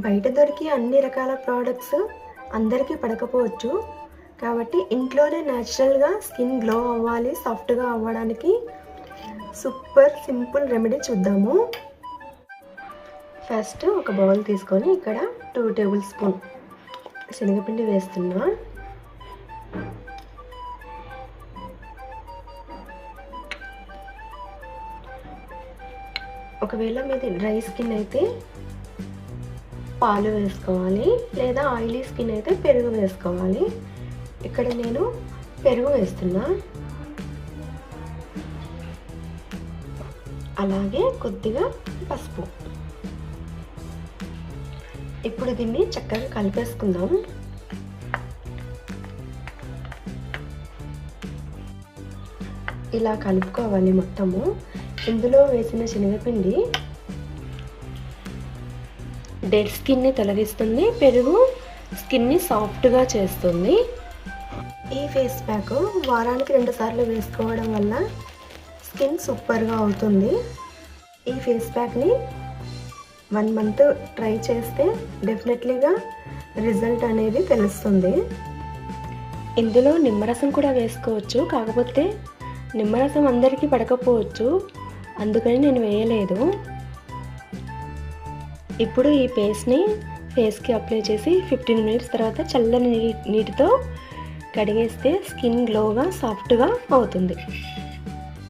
బయట దొరికి అన్ని రకాల ప్రోడక్ట్స్ అందరికీ పడకపోవచ్చు, కాబట్టి ఇంట్లోనే న్యాచురల్గా స్కిన్ గ్లో అవ్వాలి, సాఫ్ట్గా అవ్వడానికి సూపర్ సింపుల్ రెమెడీ చూద్దాము. ఫస్ట్ ఒక బౌల్ తీసుకొని ఇక్కడ 2 టేబుల్ స్పూన్ శనగపిండి వేస్తున్నా. ఒకవేళ మీది డ్రై స్కిన్ అయితే పాలు వేసుకోవాలి, లేదా ఆయిలీ స్కిన్ అయితే పెరుగు వేసుకోవాలి. ఇక్కడ నేను పెరుగు వేస్తున్నా. అలాగే కొద్దిగా పసుపు. ఇప్పుడు దీన్ని చక్కగా కలిపేసుకుందాం. ఇలా కలుపుకోవాలి మొత్తము. ఇందులో వేసిన శనగపిండి డెడ్ స్కిన్ని తొలగిస్తుంది, పెరుగు స్కిన్ని సాఫ్ట్గా చేస్తుంది. ఈ ఫేస్ ప్యాక్ వారానికి 2 సార్లు వేసుకోవడం వల్ల స్కిన్ సూపర్గా అవుతుంది. ఈ ఫేస్ ప్యాక్ని 1 మంత్ ట్రై చేస్తే డెఫినెట్లీగా రిజల్ట్ అనేది తెలుస్తుంది. ఇందులో నిమ్మరసం కూడా వేసుకోవచ్చు, కాకపోతే నిమ్మరసం అందరికీ పడకపోవచ్చు, అందుకని నేను వేయలేదు. ఇప్పుడు ఈ పేస్ట్ని ఫేస్కి అప్లై చేసి 15 మినిట్స్ తర్వాత చల్లని నీటితో కడిగేస్తే స్కిన్ గ్లోగా సాఫ్ట్గా అవుతుంది.